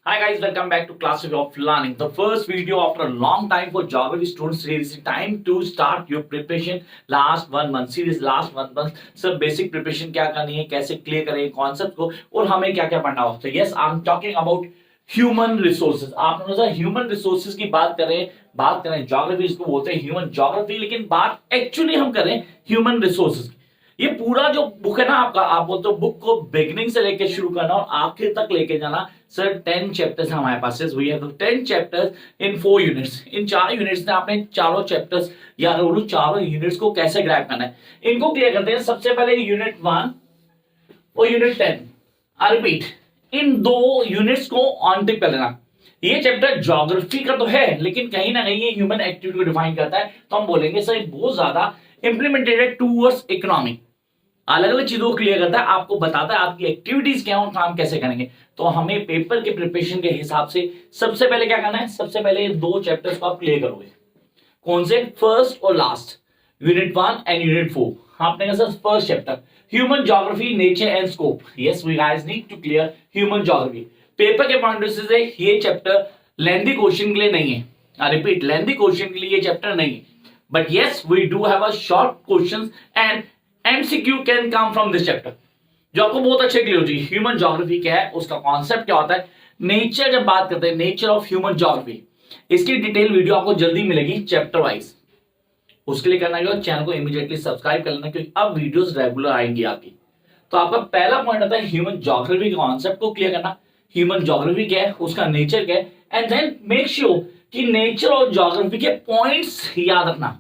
Hi guys, welcome back to Class of Learning. The first video after a long time for geography students. It's time to start your preparation. Last 1 month series, last 1 month सब basic preparation क्या करनी है, कैसे clear करें concept को और हमें क्या क्या पढ़ना हो. So yes, I'm talking about human resources. आप लोगों से human resources की बात करें geography इसको बोलते हैं human geography, लेकिन बात actually हम करें human resources की. ये पूरा जो बुक है ना आपका, आप बोलते हो बुक को बिगिनिंग से लेके शुरू करना और आखिर तक लेके जाना. सर 10 चैप्टर्स हमारे पास है. We have 10 chapters in 4 units. इन 4 यूनिट्स में आपने चारों चैप्टर्स या चारों यूनिट्स को कैसे ग्रैब करना है इनको क्लियर करते हैं. सबसे पहले यूनिट 1 और यूनिट 10. आई रिपीट, इन दो यूनिट्स को ऑन टिक कर लेना. ये चैप्टर ज्योग्राफी का तो है, लेकिन कहीं ना कहीं ये ह्यूमन एक्टिविटी को डिफाइन करता है. तो हम बोलेंगे सर बहुत ज्यादा इंप्लीमेंटेड टूवर्ड्स इकोनॉमी, अलग अलग चीजों को क्लियर करता है, आपको बताता है आपकी एक्टिविटीज क्या और काम कैसे करेंगे. तो हमें पेपर के प्रिपरेशन के हिसाब से सबसे पहले क्या करना है, सबसे पहले दो चैप्टर्स को आप क्लियर करोगे. कौन से? फर्स्ट और लास्ट, यूनिट 1 एंड यूनिट 4. आपने कहा sir first chapter human geography, nature and scope. Yes, we guys need to clear human geography. Paper के पॉइंट से ये चैप्टर लेंथी क्वेश्चन के लिए नहीं है. आई रिपीट, लेंथी क्वेश्चन के लिए ये चैप्टर नहीं है. But yes, we do have a short questions and MCQ can come from this chapter, जो आपको बहुत अच्छे क्लियर हो जाएगी. ह्यूमन ज्योग्राफी क्या है, उसका कॉन्सेप्ट क्या होता है, नेचर जब बात करते हैं नेचर ऑफ ह्यूमन ज्योग्राफी, इसकी डिटेल वीडियो आपको जल्दी मिलेगी चैप्टर वाइज. उसके लिए करना है चैनल को इमीडिएटली सब्सक्राइब कर लेना, क्योंकि अब वीडियोस रेगुलर आएंगी आपकी. तो आपका पहला पॉइंट आता है ह्यूमन ज्योग्राफी के कॉन्सेप्ट को क्लियर करना. ह्यूमन ज्योग्राफी क्या है, उसका नेचर क्या है, एंड देन मेक श्योर कि नेचर और ज्योग्राफी के पॉइंट्स याद रखना.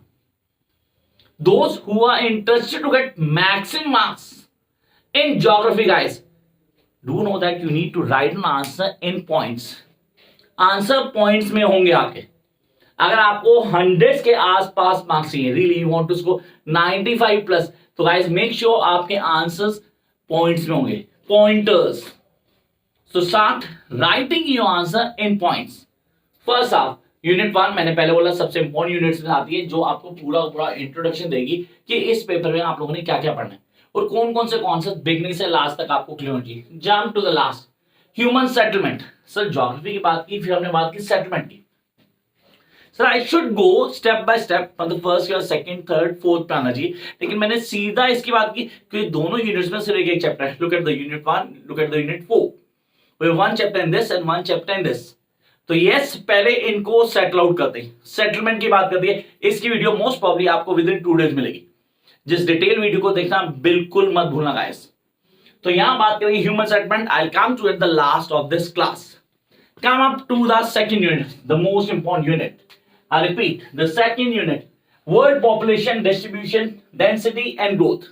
Those who are interested to get maximum marks in geography, guys, do know that you need to write an answer in points. Answer points में होंगे आपके. अगर आपको 100 के आसपास मार्क्स चाहिए, really you want to score 95 plus, तो guys make sure आपके आंसर्स पॉइंट्स में होंगे, pointers. So start writing your answer in points. First up, unit 1 मैंने पहले बोला सबसे इंपॉर्टेंट यूनिट्स में आती है, जो आपको पूरा इंट्रोडक्शन देगी कि इस पेपर में आप लोगों ने क्या क्या पढ़ना है और कौन कौन से कॉन्सेप्ट बिगनिंग से लास्ट तक आपको क्लियर होनी चाहिए. Jump to the last, human settlement. Sir geography की बात की, फिर हमने बात की सेटलमेंट की. Sir I should go step by step from the first या सेकंड थर्ड फोर्थ पे आना चाहिए, लेकिन मैंने सीधा इसकी बात की क्योंकि दोनों यूनिट्स में सिर्फ एक चैप्टर है. Look at the unit 1, look at the unit 4. We have one chapter in this and one chapter in this. तो यस, पहले इनको सेटल आउट करते हैं. सेटलमेंट की बात करती है, इसकी वीडियो मोस्ट प्रॉब्ली आपको विद इन 2 डेज मिलेगी. जिस डिटेल वीडियो को देखना बिल्कुल मत भूलना गाइस. तो यहां बात करेंगे human settlement. I come to at the last of this class. Come up to the second unit, the most important unit. I repeat, the second unit, world population distribution, density and growth.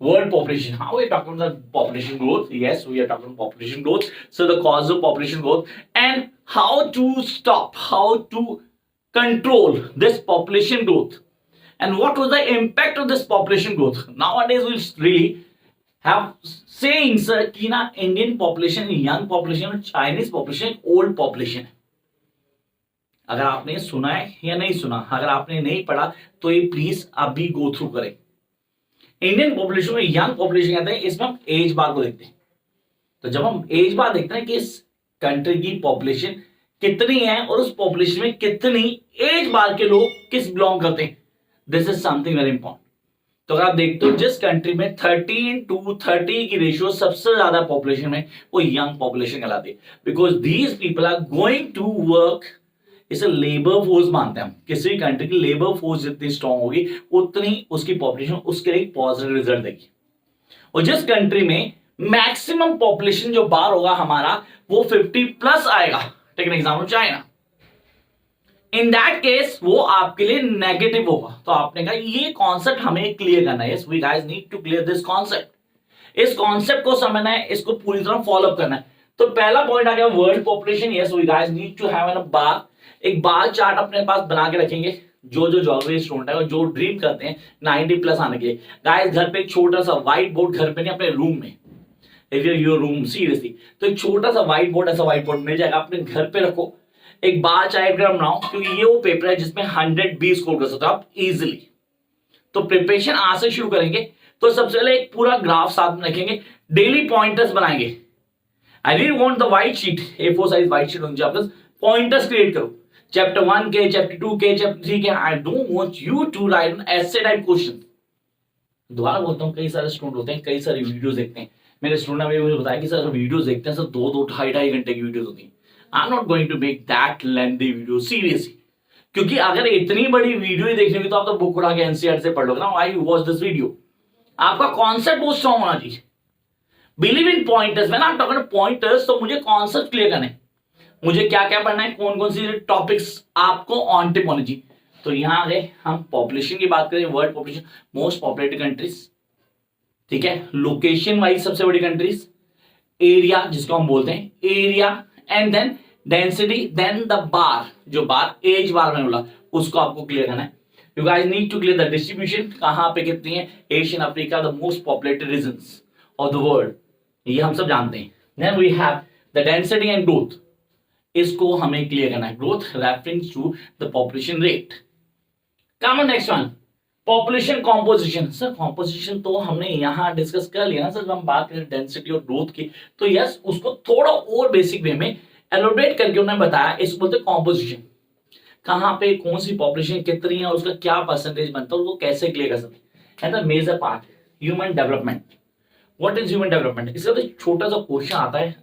World population. How we are talking about the population growth? Yes, we are talking about population growth. So the cause of population growth and how to stop, how to control this population growth, and what was the impact of this population growth. Nowadays we really have sayings कि ना Indian population, young population और Chinese population, old population. अगर आपने सुना है या नहीं सुना, अगर आपने नहीं पढ़ा तो ये प्लीज अभी गो थ्रू करें. इंडियन पॉपुलेशन में यंग पॉपुलेशन कहते हैं, इसमें हम एज बार को देखते हैं. तो जब हम एज बार देखते हैं कि इस कंट्री की पॉपुलेशन कितनी है और उस पॉपुलेशन में कितनी एज बार के लोग किस बिलोंग करते हैं, this is something very important. तो अगर आप देखते हो जिस कंट्री में 13:30 की रेशियो सबसे ज्यादा पॉपुलेशन में, वो यंग पॉपुलेशन कहलाती है. Because these people are going to work. इसे लेबर फोर्स मानते हैं हम. किसी भी कंट्री की लेबर फोर्स जितनी स्ट्रांग होगी उतनी उसकी पॉपुलेशन उसके लिए पॉजिटिव रिजल्ट देगी. और जिस कंट्री में मैक्सिमम पॉपुलेशन जो बार होगा हमारा वो 50 प्लस आएगा, take an example China, in that case वो आपके लिए नेगेटिव होगा. तो आपने कहा ये कॉन्सेप्ट हमें क्लियर करना है. Yes, we guys need to clear this concept. इस कॉन्सेप्ट को समझना है, इसको पूरी तरह फॉलो करना है. तो पहला पॉइंट आ गया world population. Yes, we guys need to have an bar, एक बार चार्ट अपने पास बना के रखेंगे. जो ज्योग्राफी स्टूडेंट है और जो ड्रीम करते हैं 90 प्लस आने के लिए, गाइस घर पे एक छोटा सा व्हाइट बोर्ड, घर पे नहीं अपने रूम में, इफ योर रूम सीरियसली, तो एक छोटा सा व्हाइट बोर्ड, ऐसा व्हाइट बोर्ड मिल जाएगा, अपने घर पे रखो. एक बार चार्ट बनाओ, क्योंकि ये वो पेपर है जिसमें 120 स्कोर कर सकते हो आप इजिली. तो प्रिपरेशन आज से शुरू करेंगे. तो सबसे पहले एक पूरा ग्राफ साथ में रखेंगे, डेली पॉइंटर्स बनाएंगे. I really want the white sheet, A4 size white sheet होनी चाहिए, प्लस पॉइंटर्स क्रिएट करो चैप्टर 1 के, चैप्टर 2 के, चैप्टर 3 के। I don't want you to write an ऐसे टाइप क्वेश्चन। दोबारा बोलता हूँ, कई सारे स्टूडेंट होते हैं, कई सारी वीडियोस देखते हैं। मेरे स्टूडेंट ने मुझे बताया कि सर वीडियोस देखते हैं सर 2-2 ढाई घंटे की वीडियोस होती हैं। I am not going to make that lengthy video seriously, क्योंकि अगर इतनी बड़ी वीडियो ही देखनी होगी तो आप तो बुक उठा के एनसीईआरटी से पढ़ लोगे ना। I watch this video. आपका कॉन्सेप्ट बहुत स्ट्रॉन्ग होना चाहिए। Believe in pointers. When I am talking pointers, तो मुझे कॉन्सेप्ट क्लियर करना है, मुझे क्या क्या पढ़ना है, कौन कौन सी टॉपिक्स आपको ऑन टिप होनी चाहिए। तो यहां आगे हम पॉपुलेशन की बात करें, world population, most populated countries, ठीक है, लोकेशन वाइज सबसे बड़ी कंट्रीज, एरिया जिसको हम बोलते हैं area, and then density, then the bar, जो बार एज बार मैंने बोला उसको आपको क्लियर करना है। You guys need to clear the distribution, कहां पे कितनी है, Asian, Africa, the most populated regions of the world, ये हम सब जानते हैं। Then we have the density and growth, इसको हमें क्लियर करना है, growth referring to the population rate. Come on next one, population composition. Sir composition तो हमने यहां डिस्कस कर लिया ना सर, जब हम बात करें डेंसिटी और ग्रोथ की, तो यस उसको थोड़ा और बेसिक वे में एलोबरेट करके उन्होंने बताया, इसको बोलते हैं कॉम्पोजिशन। कहां पे कौन सी पॉपुलेशन कितनी है, उसका क्या परसेंटेज बनता है, उसको कैसे क्लियर कर सकते हैं। Major part human development. What is human development, इसका तो छोटा सा क्वेश्चन आता है,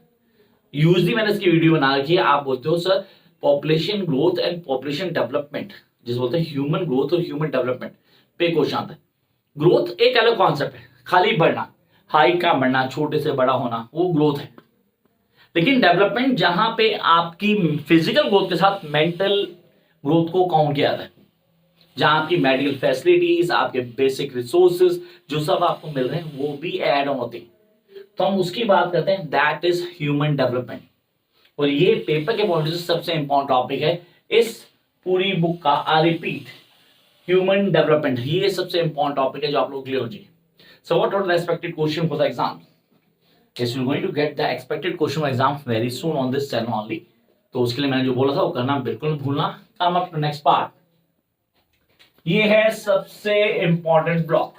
यूजली मैंने इसकी वीडियो बना रखी है। आप बोलते हो sir population growth and population development, जिस बोलते हैं ह्यूमन ग्रोथ और ह्यूमन डेवलपमेंट पे क्वेश्चन आता है। ग्रोथ एक अलग कॉन्सेप्ट है, खाली बढ़ना, हाइट का बढ़ना, छोटे से बड़ा होना, वो ग्रोथ है। लेकिन डेवलपमेंट जहां पे आपकी फिजिकल ग्रोथ के साथ मेंटल ग्रोथ को काउंट किया जाता है, जहां आपकी मेडिकल फैसिलिटीज, आपके बेसिक रिसोर्सेज जो सब आपको मिल रहे हैं वो भी ऐड ऑन होते हैं, तो हम उसकी बात करते हैं, दैट इज ह्यूमन डेवलपमेंट। और ये पेपर के पॉइंट से सबसे इंपॉर्टेंट टॉपिक है इस पूरी बुक का। आई रिपीट, ह्यूमन डेवलपमेंट, ये सबसे इंपॉर्टेंट टॉपिक है जो आप लोग क्लियर हो चाहिए। So what are the expected question for the exam? Yes, you are going to get the expected question for exam very soon on this channel only. तो उसके लिए मैंने जो बोला था वो करना बिल्कुल मत भूलना। Come up to next part, ये है सबसे important block,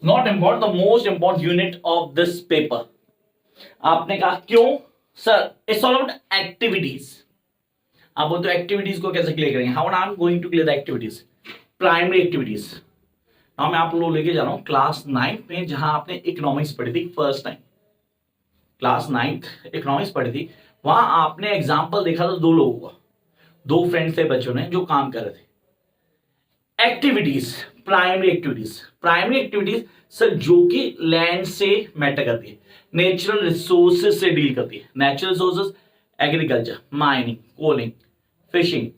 not important, the most important unit of this paper. आपने कहा क्यों sir, it's all about activities. आप बोलते हो एक्टिविटीज को कैसे क्लियर करेंगे, how I am going to clear the activities, primary activities. Now मैं आप लोग लेके जा रहा हूं क्लास 9 में, जहां आपने इकोनॉमिक्स पढ़ी थी फर्स्ट टाइम, क्लास 9 इकोनॉमिक्स पढ़ी थी। वहां आपने एग्जाम्पल देखा था 2 लोगों का, 2 फ्रेंड्स थे बच्चों ने जो काम कर रहे थे। Activities, primary activities, primary activities sir जो कि लैंड से मैटर करती है, नेचुरल रिसोर्सेज से डील करती है। Natural resources, agriculture, mining, coaling, fishing,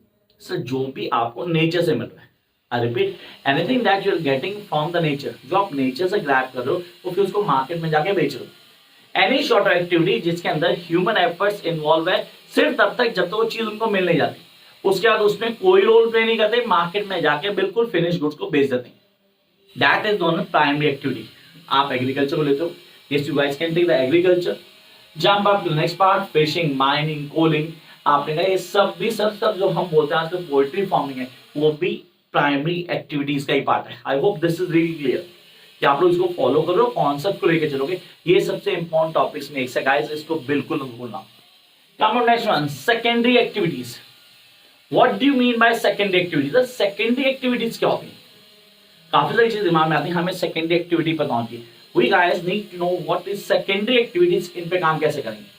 sir जो भी आपको नेचर से मिल रहा है। I repeat, anything that you are getting from the nature, जो आप नेचर से ग्रैब कर रहे हो वो फिर उसको मार्केट में जाके बेच रहे हो। एनी शॉर्ट एक्टिविटी जिसके अंदर ह्यूमन एफर्ट्स इन्वॉल्व है, सिर्फ तब तक जब तक वो चीज उनको मिल नहीं जाती, उसके बाद उसमें कोई रोल प्ले नहीं करते, मार्केट में जाके बिल्कुल फिनिश गुड्स को बेच देते हैं। That is known primary activity. आप एग्रीकल्चर को लेते हो, yes you guys can take the agriculture, jump up to the next part, fishing, mining, coaling। आपने कहा ये सब भी सब जो हम बोलते हैं आजकल पोल्ट्री फार्मिंग है, वो भी प्राइमरी एक्टिविटीज का ही पार्ट है। I hope this is really clear कि आप लोग इसको फॉलो करो, कॉन्सेप्ट को लेकर चलोगे। ये सबसे इंपॉर्टेंट टॉपिक्स में एक से गाइस, इसको बिल्कुल मत भूलना। कम on next one, secondary activities. What do you mean by secondary activities? Secondary activities क्या होती है? काफी सारी चीजें दिमाग में आती है, हमें सेकेंडरी एक्टिविटी पता होती है। We guys need to know what is secondary activities, इन पे काम कैसे करेंगे।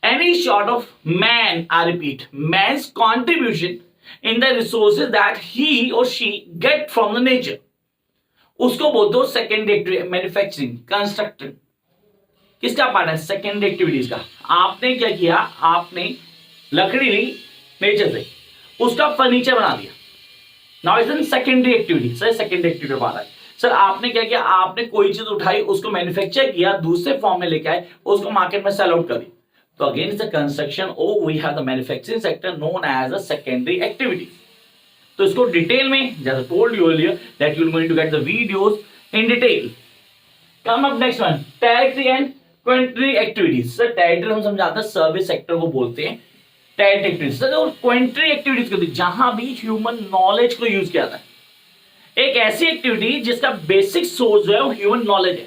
Any sort of man, I repeat, man's contribution in the resources that he or she get from the nature, उसको बोलते हो सेकेंडरी एक्टिविटी। मैन्युफैक्चरिंग, कंस्ट्रक्टिंग, किसका part है? Secondary activities का। आपने क्या किया, आपने लकड़ी ली नेचर से, उसका फर्नीचर बना दिया, now is in secondary activity. Sir secondary activity part है। सर आपने क्या किया, आपने कोई चीज उठाई, उसको मैन्युफैक्चर किया, दूसरे फॉर्म में लेके आए, उसको मार्केट में सेल आउट कर दी, तो अगेन इट्स अ कंस्ट्रक्शन, और we have the manufacturing sector known as a secondary activity. तो इसको डिटेल में, जैसे told you earlier that you are going to get the videos in detail. Come up next one, territory and क्वेंटरी activities. Sir territory हम समझाते हैं service sector को बोलते हैं टेरिटरी एक्टिविटीज। सर और क्वेंटरी एक्टिविटीज करती है जहां भी ह्यूमन नॉलेज को यूज किया जाता है, एक ऐसी एक्टिविटी जिसका बेसिक सोर्स जो है वो ह्यूमन नॉलेज है।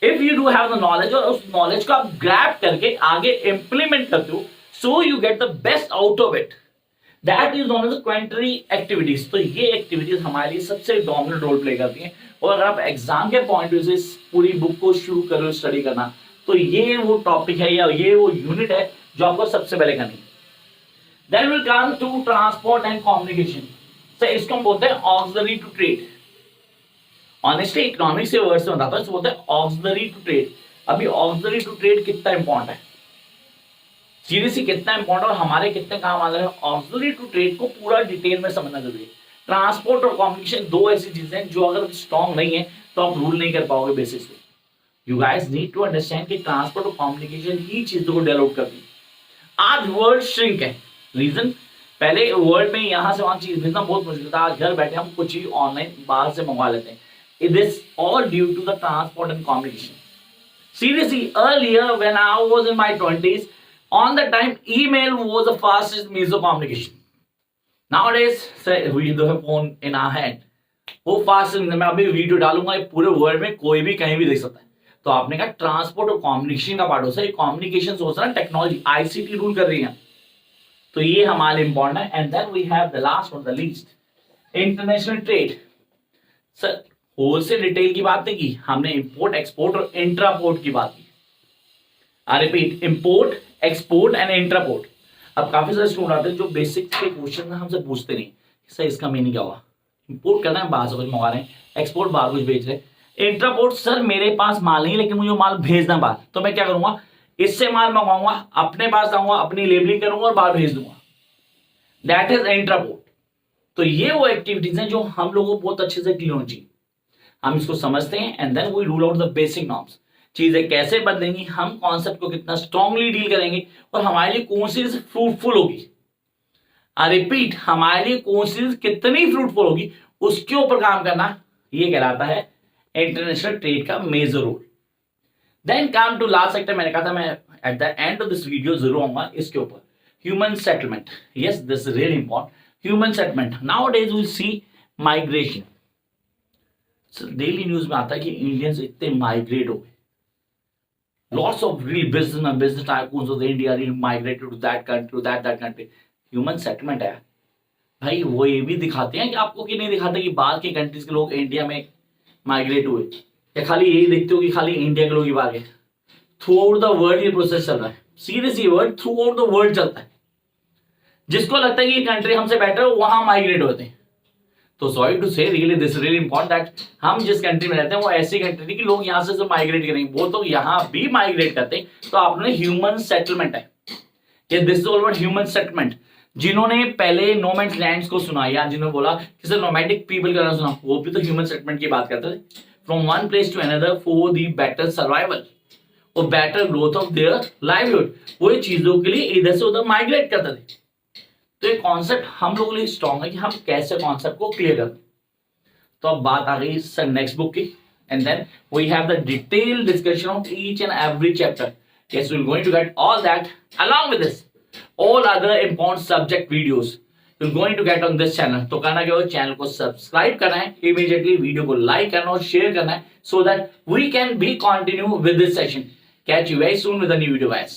If you do have the knowledge और उस नॉलेज को आप ग्रैब करके आगे इंप्लीमेंट करते हो, so you get the best out of it, that is known as क्वेंटरी एक्टिविटीज। तो ये एक्टिविटीज हमारे लिए सबसे डोमिनेंट रोल प्ले करती हैं। और अगर आप एग्जाम के पॉइंट ऑफ व्यू से पूरी बुक को शुरू करो स्टडी करना, तो ये वो टॉपिक है या ये वो यूनिट है जो आपको सबसे पहले करनी है। Then will come to transport and communication. Sir इसको हम बोलते हैं auxiliary to trade. Honestly economics के वर्ड से बताता हूं, इसको बोलते हैं ऑक्सिलरी टू ट्रेड। अभी ऑक्सिलरी टू ट्रेड कितना इंपॉर्टेंट है, सीरियसली कितना इंपॉर्टेंट और हमारे कितने काम आ रहे हैं। ऑक्सिलरी टू ट्रेड को पूरा डिटेल में समझना जरूरी है। ट्रांसपोर्ट और कम्युनिकेशन दो ऐसी चीजें हैं जो अगर स्ट्रॉन्ग नहीं है तो आप रूल नहीं कर पाओगे बेसिस पे। You guys need to understand कि ट्रांसपोर्ट और कम्युनिकेशन ही चीजों को डेवलप करती है। आज वर्ल्ड श्रिंक है, रीजन पहले वर्ल्ड में यहां से वहां चीज भेजना बहुत मुश्किल था। आज घर बैठे हम कुछ चीज ऑनलाइन बाहर से मंगवा लेते हैं। It is all due to the transport and communication. Seriously, earlier when I was in my 20s, on the time email was the fastest means of communication. Nowadays, say we do have phone in our hand. वो fast मैं अभी video डालूंगा, पूरे world में कोई भी कहीं भी देख सकता है। तो आपने कहा ट्रांसपोर्ट और कम्युनिकेशन का पार्ट हो सर, कम्युनिकेशन सोच रहा है टेक्नोलॉजी आईसीटी रूल कर रही है, तो ये हमारे इंपॉर्टेंट है। And then we have the last और the least, international trade. Sir wholesale retail की बात नहीं की हमने, इंपोर्ट एक्सपोर्ट और इंट्रापोर्ट की बात की। I repeat, import export and entrepot. अब काफी सारे स्टूडेंट आते हैं जो बेसिक के क्वेश्चन हमसे पूछते नहीं सर इसका मीनिंग क्या हुआ। इंपोर्ट करना है बाहर से कुछ मंगा रहे हैं, एक्सपोर्ट बाहर कुछ बेच रहे हैं, इंट्रापोर्ट सर मेरे पास माल नहीं लेकिन मुझे माल भेजना बाहर, तो मैं क्या करूंगा, इससे माल मंगवाऊंगा, अपने पास आऊंगा, अपनी लेबलिंग करूंगा और बाहर भेज दूंगा, दैट इज इंट्रापोर्ट। तो ये वो एक्टिविटीज हैं जो हम लोगों को बहुत अच्छे से क्लियर होनी चाहिए। हम इसको समझते हैं and then we rule out the basic norms. चीजें कैसे बदलेंगी, हम कॉन्सेप्ट को कितना स्ट्रांगली डील करेंगे और हमारे लिए कौन सी फ्रूटफुल होगी। आई रिपीट, हमारे लिए कौन सी कितनी फ्रूटफुल होगी उसके ऊपर काम करना, ये कहलाता है इंटरनेशनल ट्रेड का major role. Then come to last sector, मैंने कहा था मैं at the end of this video जरूर आऊंगा इसके ऊपर, human settlement. Yes this is really important, human settlement. Now days will see migration. Daily news में आता है कि इंडियंस इतने माइग्रेट हो गए, lots of real business tycoons of India real migrated to that country, to that country. Human settlement है भाई, वो ये भी दिखाते हैं कि आपको कि नहीं दिखाते कि बाहर की कंट्रीज के लोग इंडिया में माइग्रेट हुए, या खाली यही देखते हो कि खाली इंडिया के लोग ही बाहर गए। थ्रू आउट द वर्ल्ड ये प्रोसेस चल रहा है, सीरियस ये word through out the world चलता है। जिसको लगता है कि ये कंट्री हमसे बेटर है वहां माइग्रेट होते हैं। तो सॉरी टू से really this really important that हम जिस कंट्री में रहते हैं वो ऐसी कंट्री नहीं कि लोग यहाँ से माइग्रेट करेंगे, वो तो यहाँ भी माइग्रेट करते हैं। तो आपने ह्यूमन सेटलमेंट है, ये this is all about human settlement. जिन्होंने पहले नोमैड्स लैंड्स को सुना या जिन्होंने बोला कि सर नोमैडिक पीपल का सुना, वो भी तो ह्यूमन सेटलमेंट की बात करते थे। From one place to another for the better survival और better growth of their livelihood, वो चीजों के लिए इधर से उधर माइग्रेट करते थे। तो ये कॉन्सेप्ट हम लोगों के लिए स्ट्रॉन्ग है कि हम कैसे कॉन्सेप्ट को क्लियर करें। तो अब बात आ गई सर नेक्स्ट बुक की, and then we have the detail discussion of each and every chapter. Yes we are going to get all that along with this all other important subject videos you're going to get on this channel। तो करना क्या हो, channel को subscribe करना है, immediately video को like करना और शेयर करना है, so that we can be continue with this session। Catch you very soon with a new video guys।